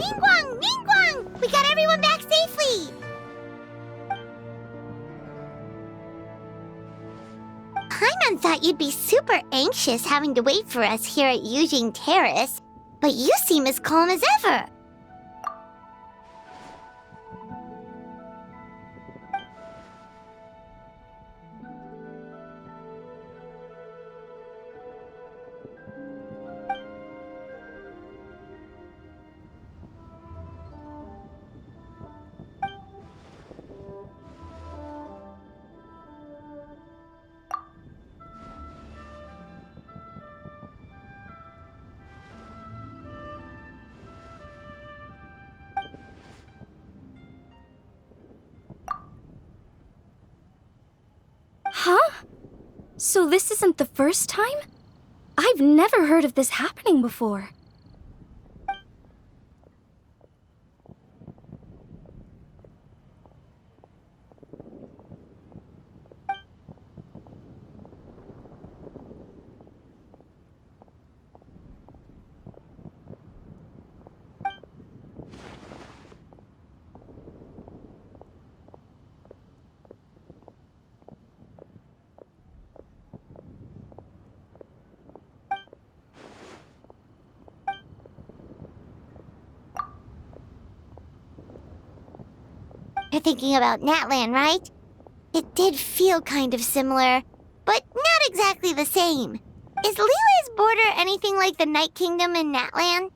Ningguang! Ningguang! We got everyone back safely! Paimon thought you'd be super anxious having to wait for us here at Yujing Terrace, but you seem as calm as ever. Huh? So this isn't the first time? I've never heard of this happening before. You're thinking about Natlan, right? It did feel kind of similar, but not exactly the same. Is Lily's border anything like the Night Kingdom in Natlan?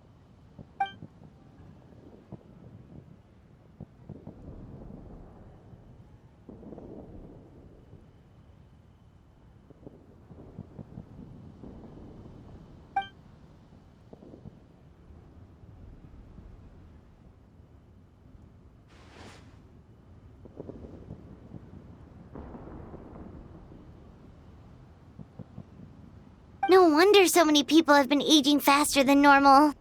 No wonder so many people have been aging faster than normal.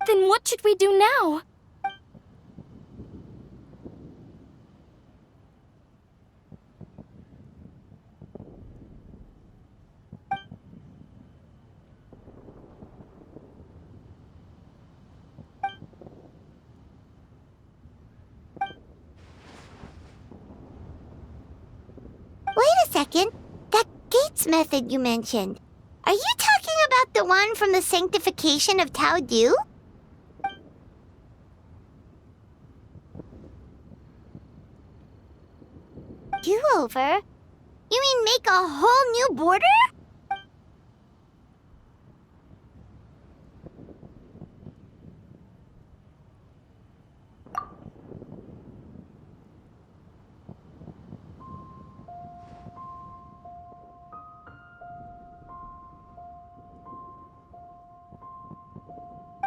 Then what should we do now? Wait a second. That Gates method you mentioned. Are you talking about the one from the sanctification of Tao Du? Do-over? You mean make a whole new border?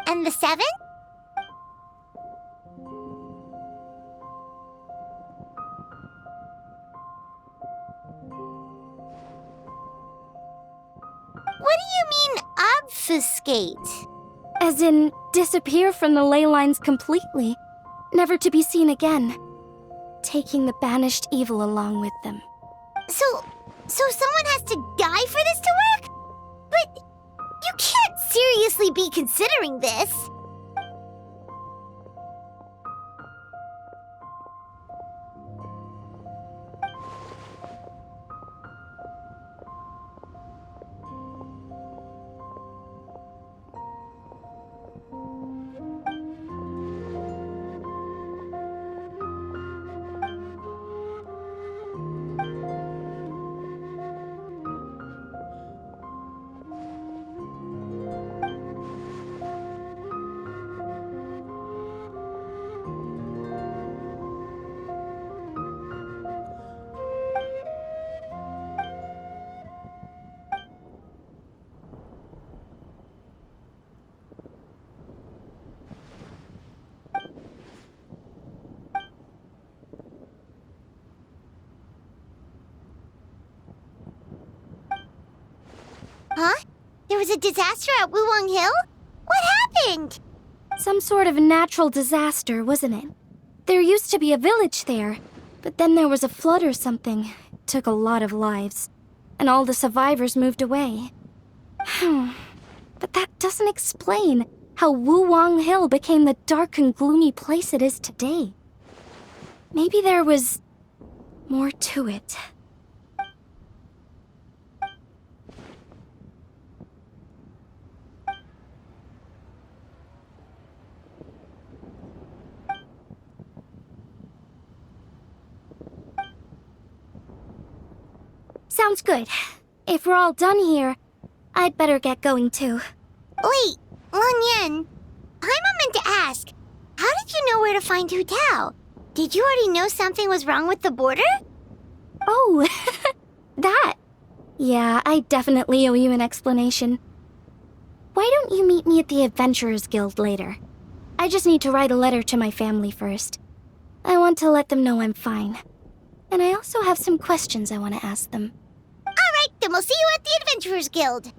And the 7? What do you mean, obfuscate? As in, disappear from the ley lines completely, never to be seen again, taking the banished evil along with them. So someone has to die for this to work? But you can't seriously be considering this. Huh? There was a disaster at Wuwang Hill? What Some sort of natural disaster, wasn't it? There used to be a village there, but then there was a flood or something. It took a lot of lives, and all the survivors moved away. But that doesn't explain how Wu-Wang Hill became the dark and gloomy place it is today. Maybe there was more to it. Sounds good. If we're all done here, I'd better get going too. Wait, Lun Yen. Paimon meant to ask, how did you know where to find Hu Tao? Did you already know something was wrong with the border? Oh, that. Yeah, I definitely owe you an explanation. Why don't you meet me at the Adventurers Guild later? I just need to write a letter to my family first. I want to let them know I'm fine. And I also have some questions I want to ask them. Alright, then we'll see you at the Adventurers Guild.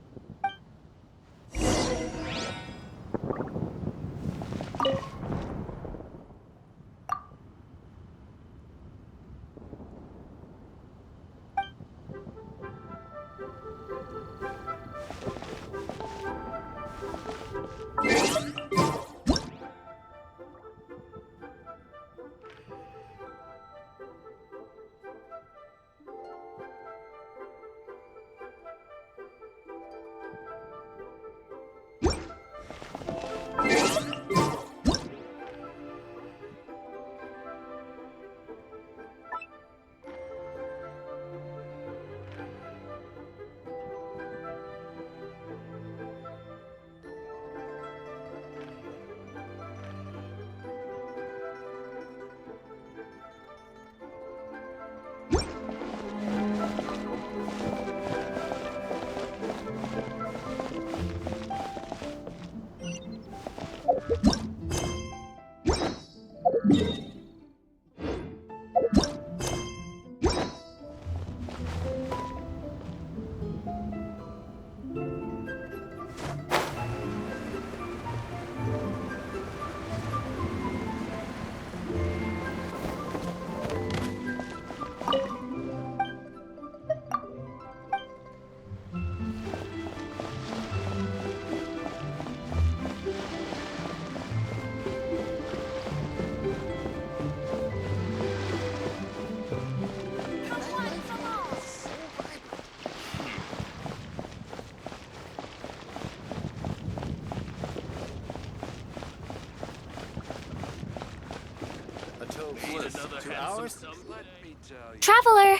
Traveler!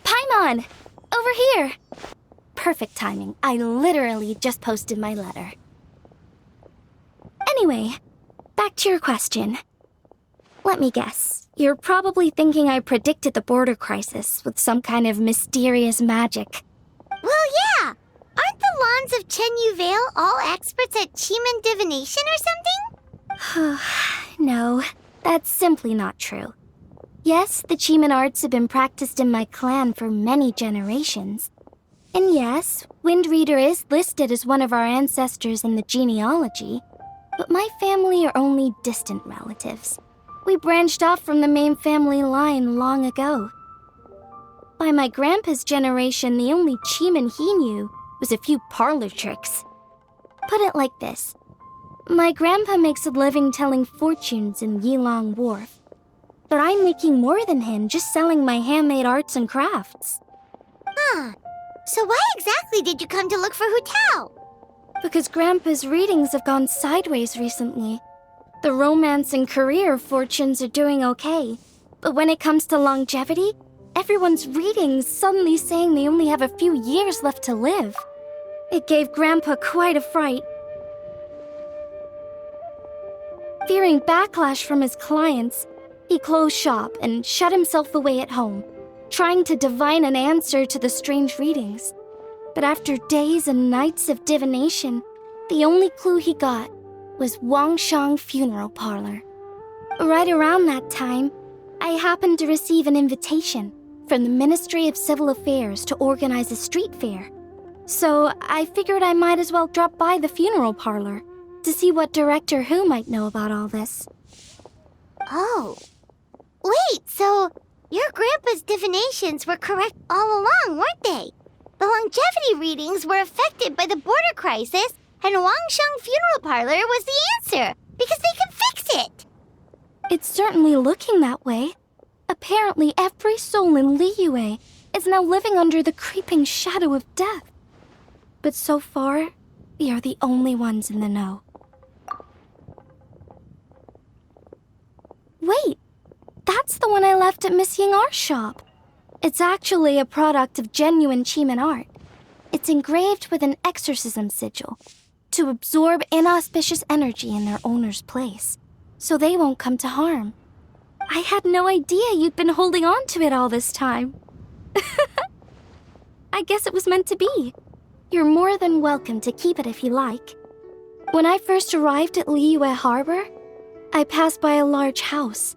Paimon! Over here! Perfect timing. I literally just posted my letter. Anyway, back to your question. Let me guess. You're probably thinking I predicted the border crisis with some kind of mysterious magic. Well, yeah! Aren't the Lons of Chenyu Vale all experts at Cheeman divination or something? No, that's simply not true. Yes, the Cheeman arts have been practiced in my clan for many generations. And yes, Wind Reader is listed as one of our ancestors in the genealogy, but my family are only distant relatives. We branched off from the main family line long ago. By my grandpa's generation, the only Cheeman he knew was a few parlor tricks. Put it like this. My grandpa makes a living telling fortunes in Yilong Wharf, but I'm making more than him just selling my handmade arts and crafts. Huh. So why exactly did you come to look for Hu Tao? Because Grandpa's readings have gone sideways recently. The romance and career fortunes are doing okay, but when it comes to longevity, everyone's readings suddenly saying they only have a few years left to live. It gave Grandpa quite a fright. Fearing backlash from his clients, he closed shop and shut himself away at home, trying to divine an answer to the strange readings. But after days and nights of divination, the only clue he got was Wangshang Funeral Parlor. Right around that time, I happened to receive an invitation from the Ministry of Civil Affairs to organize a street fair. So I figured I might as well drop by the funeral parlor, to see what Director Who might know about all this. Oh. Wait, so your grandpa's divinations were correct all along, weren't they? The longevity readings were affected by the border crisis, and Wangsheng Funeral Parlor was the answer, because they could fix it. It's certainly looking that way. Apparently, every soul in Liyue is now living under the creeping shadow of death. But so far, we are the only ones in the know. Wait, that's the one I left at Miss Yingar's shop. It's actually a product of genuine Chiman art. It's engraved with an exorcism sigil to absorb inauspicious energy in their owner's place, so they won't come to harm. I had no idea you'd been holding on to it all this time. I guess it was meant to be. You're more than welcome to keep it if you like. When I first arrived at Liyue Harbor, I passed by a large house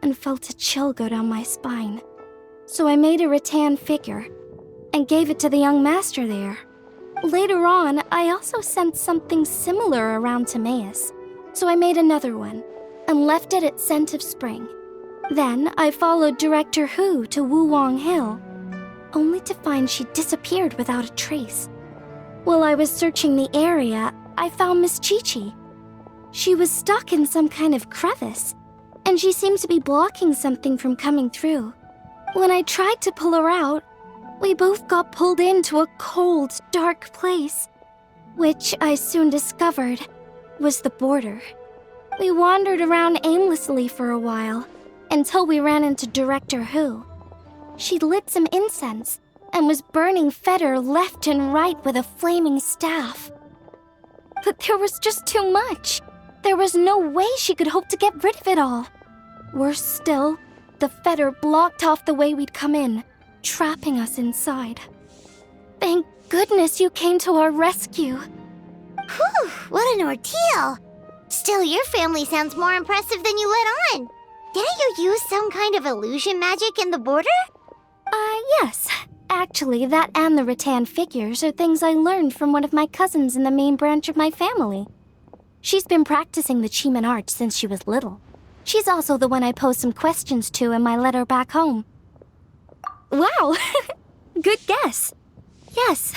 and felt a chill go down my spine. So I made a rattan figure and gave it to the young master there. Later on, I also sensed something similar around Timaeus, so I made another one and left it at Scent of Spring. Then I followed Director Hu to Wuwang Hill, only to find she disappeared without a trace. While I was searching the area, I found Miss Chi-Chi. She was stuck in some kind of crevice, and she seemed to be blocking something from coming through. When I tried to pull her out, we both got pulled into a cold, dark place, which I soon discovered was the border. We wandered around aimlessly for a while, until we ran into Director Hu. She'd lit some incense and was burning Feder left and right with a flaming staff. But there was just too much. There was no way she could hope to get rid of it all. Worse still, the Feder blocked off the way we'd come in, trapping us inside. Thank goodness you came to our rescue. Whew, what an ordeal. Still, your family sounds more impressive than you let on. Didn't you use some kind of illusion magic in the border? Yes. Actually, that and the rattan figures are things I learned from one of my cousins in the main branch of my family. She's been practicing the Chiman art since she was little. She's also the one I posed some questions to in my letter back home. Wow! Good guess. Yes,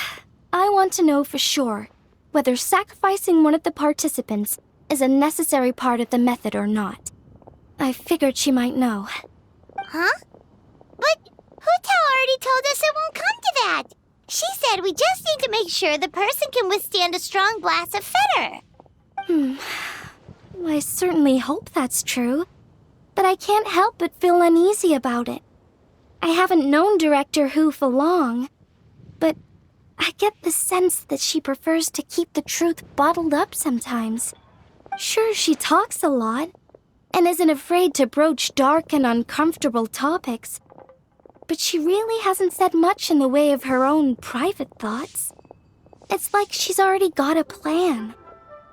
I want to know for sure whether sacrificing one of the participants is a necessary part of the method or not. I figured she might know. Huh? But Hu-Tao already told us it won't come to that. She said we just need to make sure the person can withstand a strong blast of Feder. I certainly hope that's true, but I can't help but feel uneasy about it. I haven't known Director Hu for long, but I get the sense that she prefers to keep the truth bottled up sometimes. Sure, she talks a lot, and isn't afraid to broach dark and uncomfortable topics, but she really hasn't said much in the way of her own private thoughts. It's like she's already got a plan,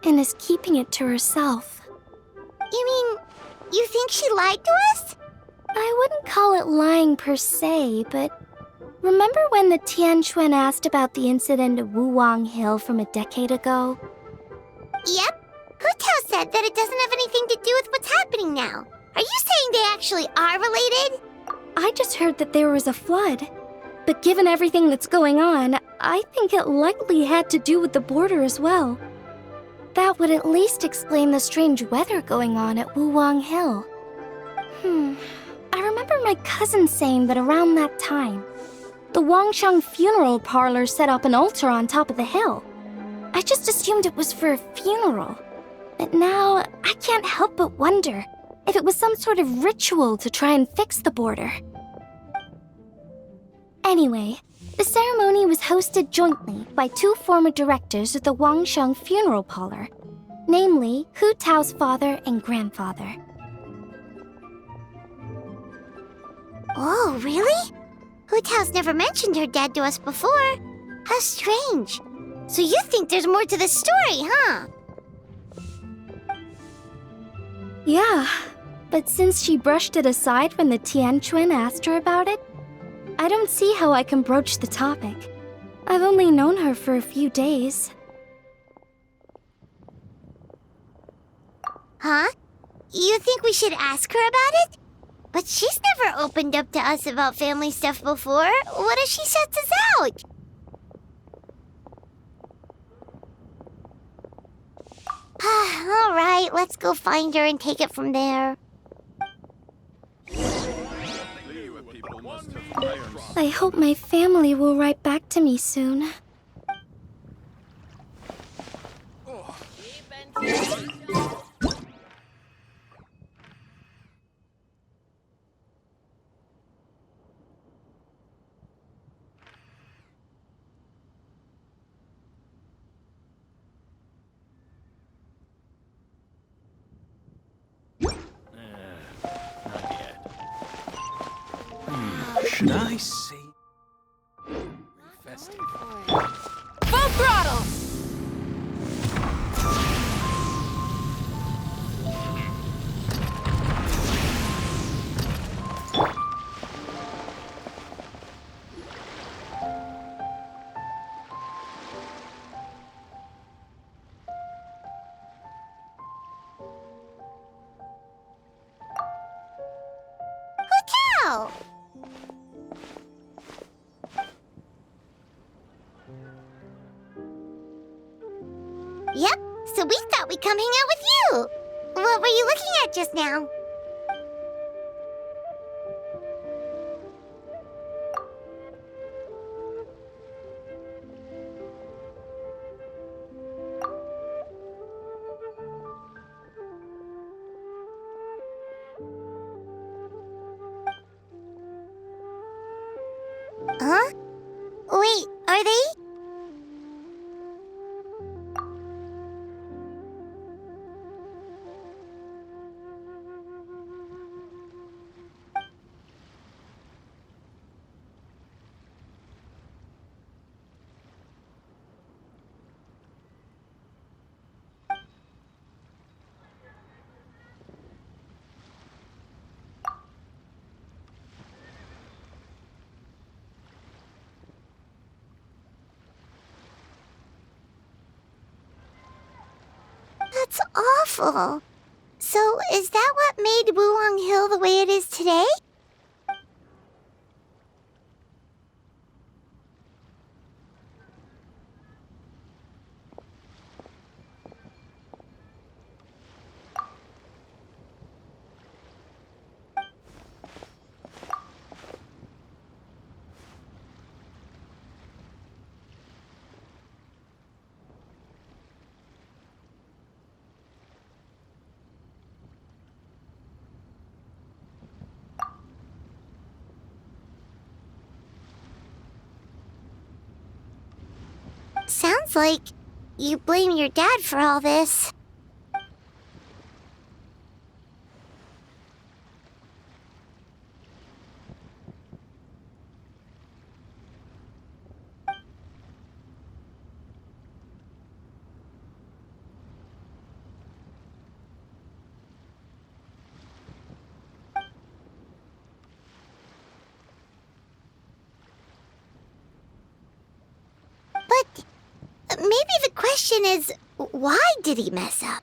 and is keeping it to herself. You mean, you think she lied to us? I wouldn't call it lying per se, but remember when the Tianquan asked about the incident at Wuwang Hill from a decade ago? Yep. Hu-Tao said that it doesn't have anything to do with what's happening now. Are you saying they actually are related? I just heard that there was a flood. But given everything that's going on, I think it likely had to do with the border as well. That would at least explain the strange weather going on at Wuwang Hill. I remember my cousin saying that around that time, the Wangsheng Funeral Parlor set up an altar on top of the hill. I just assumed it was for a funeral. But now, I can't help but wonder if it was some sort of ritual to try and fix the border. Anyway, the ceremony was hosted jointly by two former directors of the Wangsheng Funeral Parlor, namely Hu-Tao's father and grandfather. Oh, really? Hu-Tao's never mentioned her dad to us before. How strange. So you think there's more to the story, huh? Yeah, but since she brushed it aside when the Tianquan asked her about it, I don't see how I can broach the topic. I've only known her for a few days. Huh? You think we should ask her about it? But she's never opened up to us about family stuff before. What if she shuts us out? All right, let's go find her and take it from there. I hope my family will write back to me soon. Should I say? Festive. Full throttle! Hotel! Yep, so we thought we'd come hang out with you. What were you looking at just now? Huh? Wait, are they? That's awful. So, is that what made Wulong Hill the way it is today? Sounds like you blame your dad for all this. But maybe the question is, why did he mess up?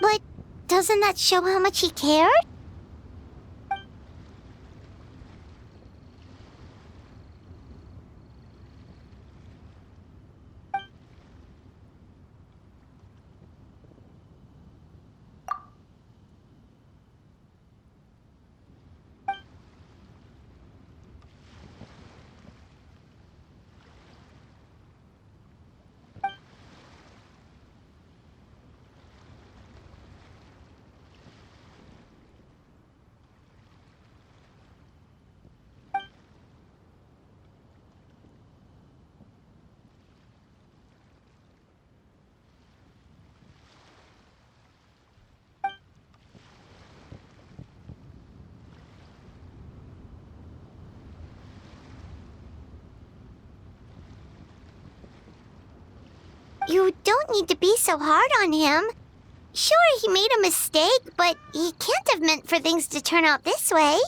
But doesn't that show how much he cared? You don't need to be so hard on him. Sure, he made a mistake, but he can't have meant for things to turn out this way.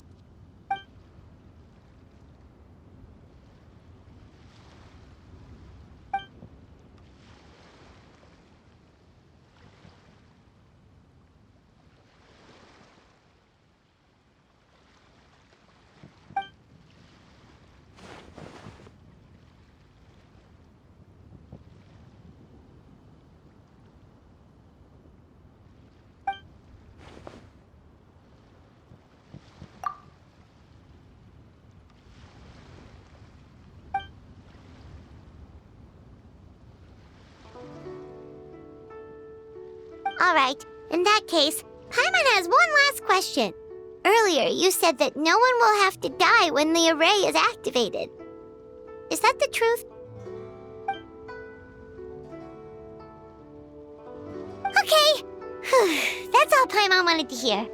Alright, in that case, Paimon has one last question. Earlier, you said that no one will have to die when the array is activated. Is that the truth? Okay! That's all Paimon wanted to hear.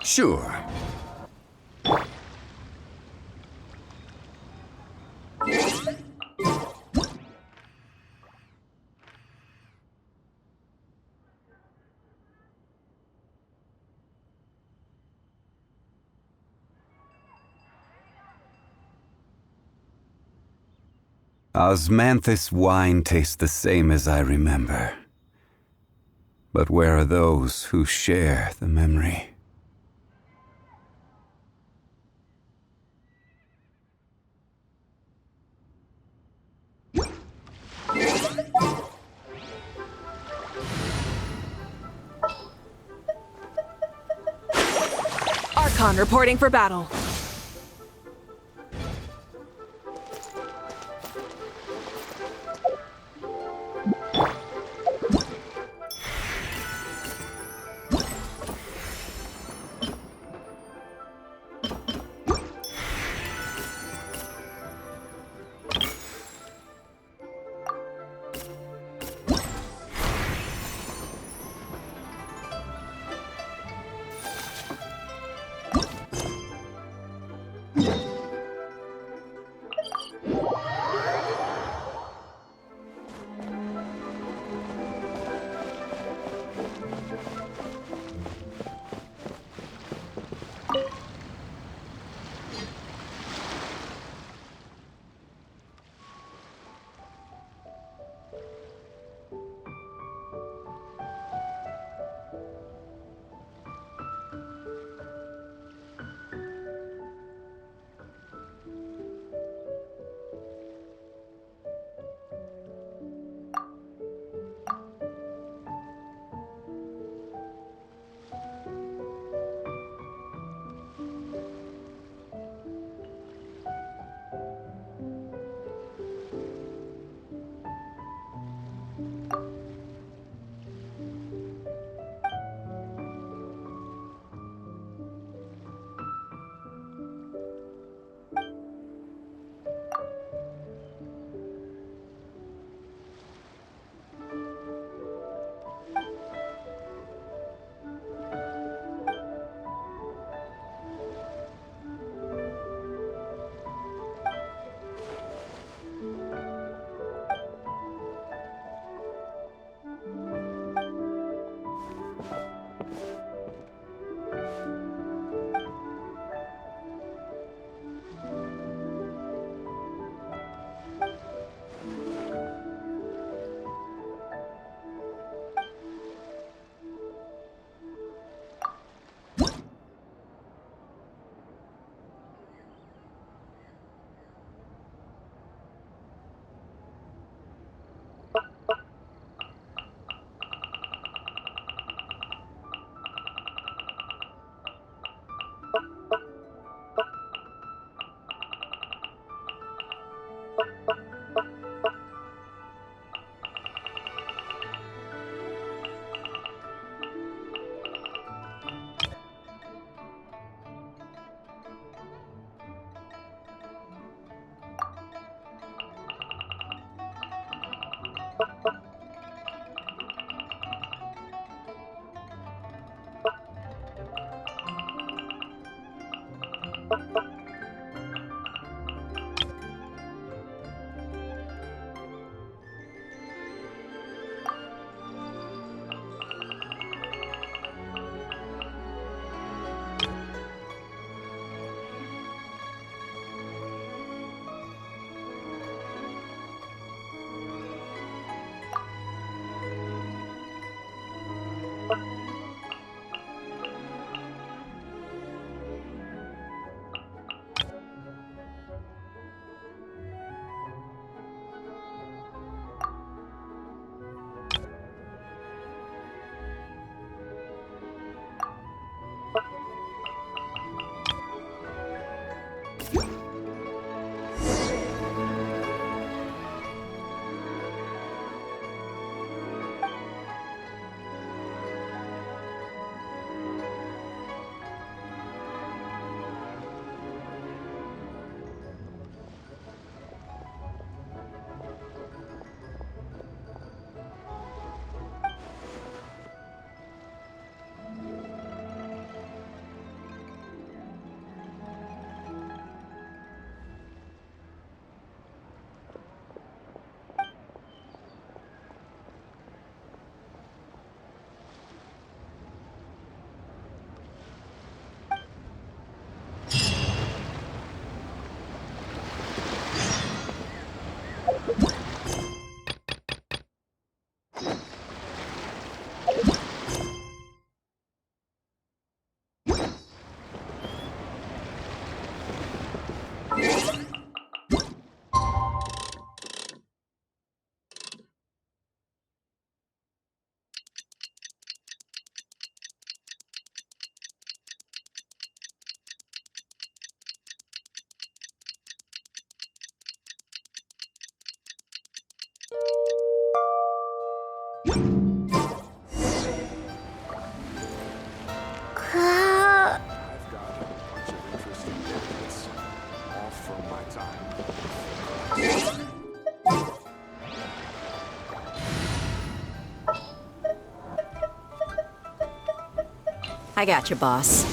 Sure. Osmanthus wine tastes the same as I remember. But where are those who share the memory? Archon reporting for battle. I've got a bunch of interesting gadgets, all from my time. I got you, boss.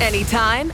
Anytime.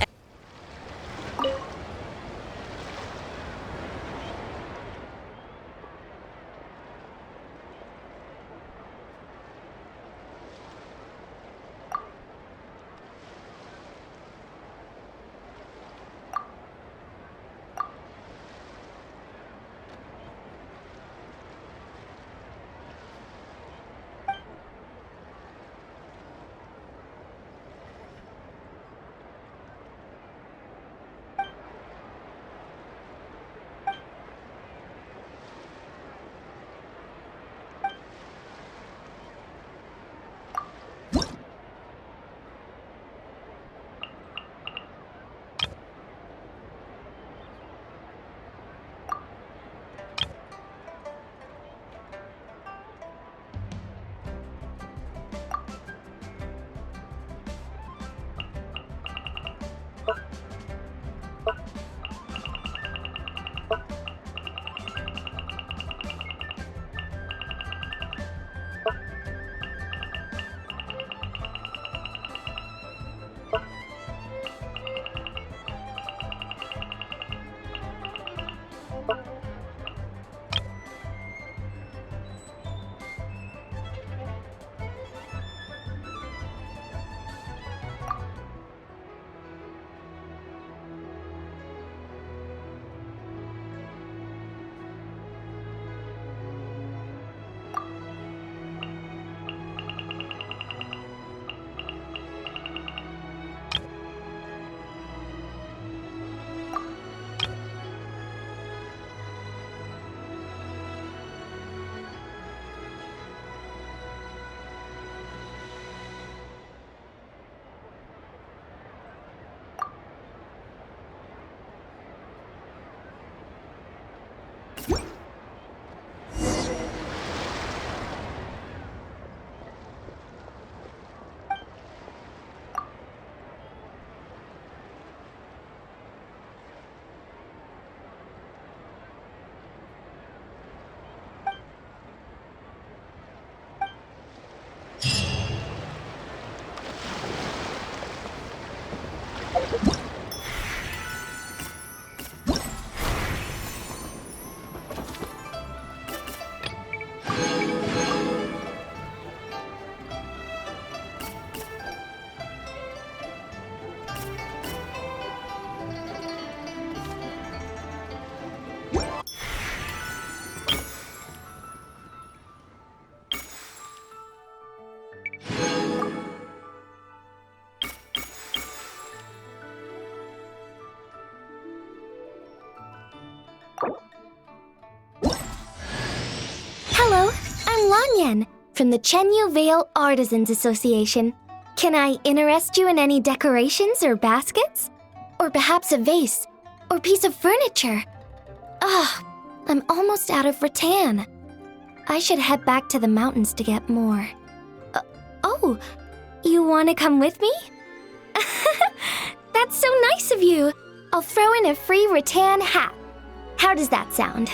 Hello, I'm Lanyan from the Chenyu Vale Artisans Association. Can I interest you in any decorations or baskets? Or perhaps a vase or piece of furniture? I'm almost out of rattan. I should head back to the mountains to get more. Oh, you want to come with me? That's so nice of you. I'll throw in a free rattan hat. How does that sound?